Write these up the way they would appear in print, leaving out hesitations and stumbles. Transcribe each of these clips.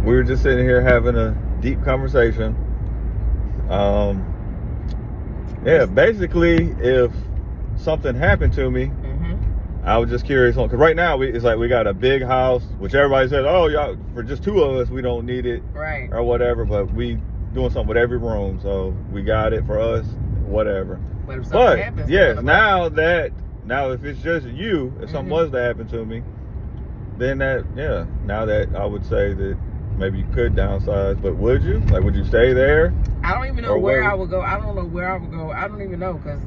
we were just sitting here having a deep conversation. Yeah, basically, if something happened to me, I was just curious on, because right now it's like we got a big house, which everybody says, oh, y'all, for just two of us, we don't need it, right, or whatever. But we doing something with every room, so we got it for us, whatever. But if something happens, yes, now if it's just you, if something was to happen to me, then now that I would say that maybe you could downsize, but would you? Like, would you stay there? I don't even know where I would go. I don't know where I would go. I don't even know, because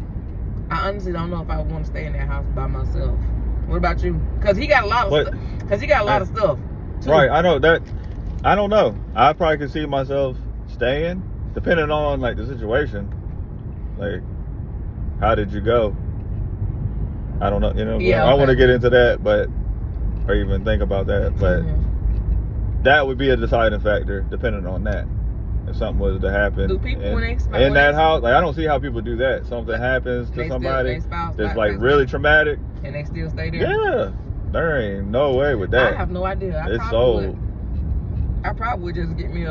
I honestly don't know if I would want to stay in that house by myself. What about you? Because he got a lot of stuff. Because he got a lot of stuff, too. Right, I know that. I don't know. I probably could see myself staying, depending on, like, the situation. Like, how did you go? I don't know, you know. Yeah, I don't want to get into that, or even think about that, but that would be a deciding factor, depending on that. If something was to happen do people in that house, like, I don't see how people do that. Something happens to somebody that's like really traumatic, and they still stay there. Yeah, there ain't no way with that. I have no idea. It's sold. I probably would just get me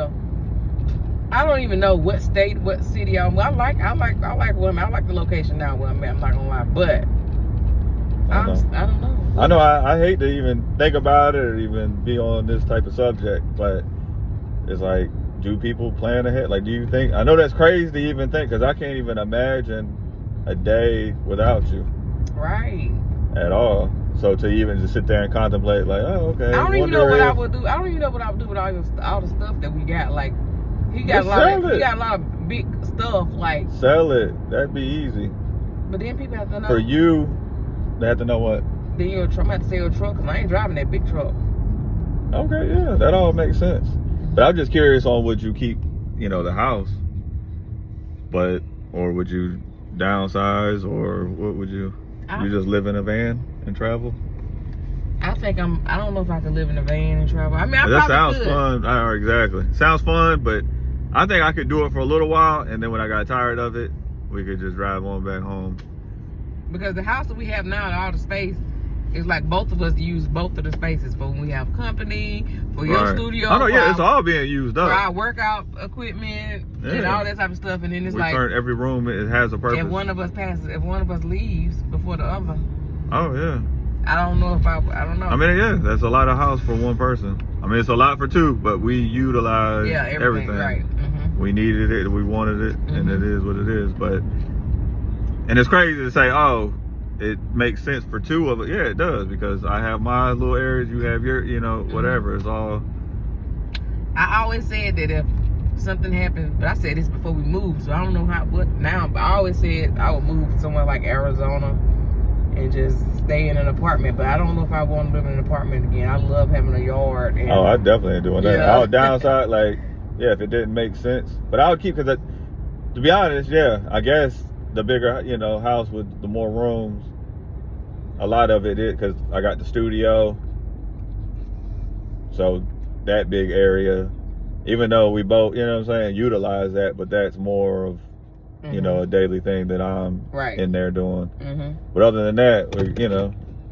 I don't even know what state, what city I'm. I like women. I like the location now where I'm at. I'm not gonna lie, but I don't know. I know. I hate to even think about it or even be on this type of subject, but it's like, do people plan ahead? Like, do you think? I know that's crazy to even think, because I can't even imagine a day without you. Right. At all. So to even just sit there and contemplate, like, oh, okay. I don't even know what I would do. I don't even know what I would do with all the stuff that we got. Like, he got a lot of big stuff. Like, sell it. That'd be easy. But then people have to know. For you, they have to know what? Then I'm gonna have to sell a truck, because I ain't driving that big truck. Okay, yeah, that all makes sense. But I'm just curious on, would you keep, the house, or would you downsize, or what would you? You just live in a van and travel? I don't know if I could live in a van and travel. I mean, that sounds fun. Exactly. Sounds fun, but I think I could do it for a little while, and then when I got tired of it, we could just drive on back home. Because the house that we have now and all the space, it's like both of us use both of the spaces for when we have company, for your studio. Oh, no, yeah, it's all being used up. For our workout equipment and all that type of stuff. And then it's like, turn every room, it has a purpose. If one of us leaves before the other. Oh, yeah. I don't know. I mean, yeah, that's a lot of house for one person. I mean, it's a lot for two, but we utilize everything. Right. We needed it, we wanted it, and it is what it is. And it's crazy to say, oh, it makes sense for two of it. Yeah, it does, because I have my little areas, you have your, whatever. It's all. I always said that if something happened, but I said this before we moved, so I don't know what now, but I always said I would move somewhere like Arizona and just stay in an apartment. But I don't know if I want to live in an apartment again. I love having a yard. And, I definitely ain't doing that. I would downside, like, if it didn't make sense. But I would keep, because to be honest, I guess the bigger, house with the more rooms, a lot of it is because I got the studio, so that big area, even though we both, utilize that, but that's more of, a daily thing that I'm in there doing. But other than that,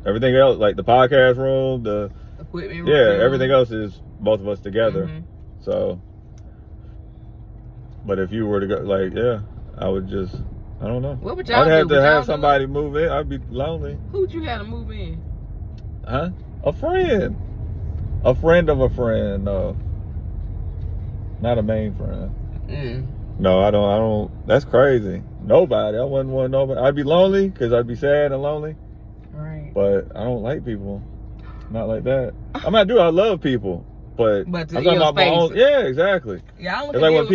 everything else, like the podcast room, the equipment room, everything else is both of us together. So, but if you were to go, I would just, I don't know. What would y'all do? I'd have to have somebody move in. I'd be lonely. Who'd you have to move in? Huh? A friend. A friend of a friend. No. Not a main friend. No, I don't. That's crazy. Nobody. I wouldn't want nobody. I'd be lonely, because I'd be sad and lonely. Right. But I don't like people. Not like that. I mean, I love people. But I'm talking about my own. Yeah, exactly. Yeah, I don't it's like when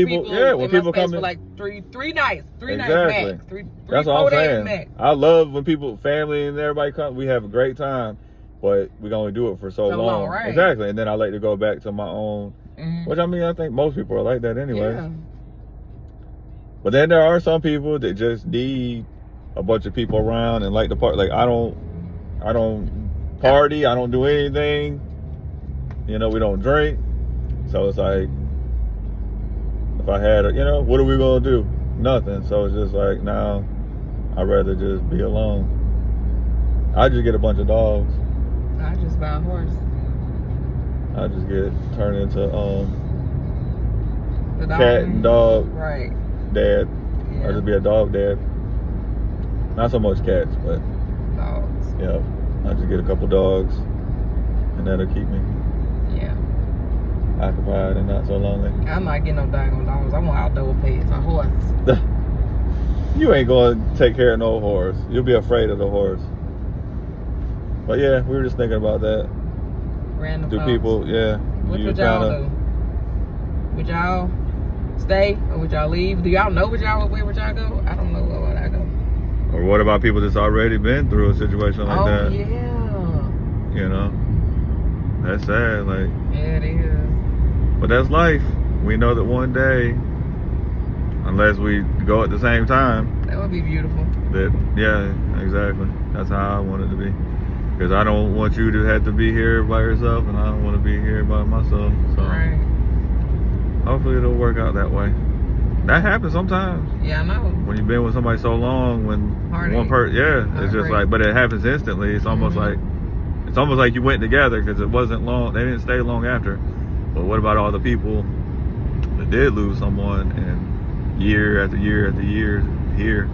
people come in for like three nights, exactly. Nights max, That's what I'm saying. Max. I love when people, family and everybody come. We have a great time, but we can only do it for so long. Right? Exactly. And then I like to go back to my own, which I mean, I think most people are like that anyway. Yeah. But then there are some people that just need a bunch of people around and like to party. Like I don't party. I don't do anything. We don't drink. So it's like, if I had what are we going to do? Nothing. So it's just like, now I'd rather just be alone. I just get a bunch of dogs. I just buy a horse. I just get turned into cat and dog dad. Yeah. I'll just be a dog dad. Not so much cats, but dogs. Yeah, I'll just get a couple dogs, and that'll keep me occupied and not so lonely. I'm not getting no daggone dogs. I want outdoor pets, a horse. You ain't going to take care of no horse. You'll be afraid of the horse. But yeah, we were just thinking about that. Random Do thoughts. People, What would y'all do? Would y'all stay or would y'all leave? Do y'all know where would y'all go? I don't know where would I go. Or what about people that's already been through a situation like that? Oh, yeah. You know, that's sad. Like, yeah, it is. But that's life. We know that one day, unless we go at the same time. That would be beautiful. Exactly. That's how I want it to be. Because I don't want you to have to be here by yourself, and I don't want to be here by myself. So hopefully it'll work out that way. That happens sometimes. Yeah, I know. When you've been with somebody so long, when one person, it's just like, but it happens instantly. It's almost like you went together because it wasn't long. They didn't stay long after. But what about all the people that did lose someone and year after year after year here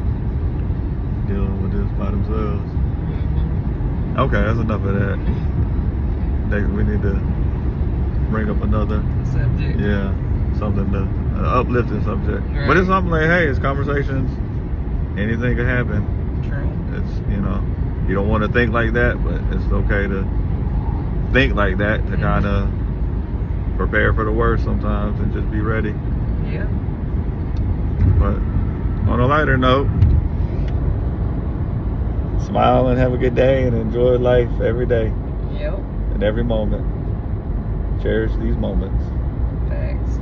dealing with this by themselves? Okay, that's enough of that. We need to bring up another subject. Yeah, something to an uplifting subject. Right. But it's something like, hey, it's conversations. Anything can happen. True. It's you don't want to think like that, but it's okay to think like that to kind of prepare for the worst sometimes and just be ready. Yeah. But on a lighter note, smile and have a good day and enjoy life every day. Yep. And every moment. Cherish these moments. Thanks.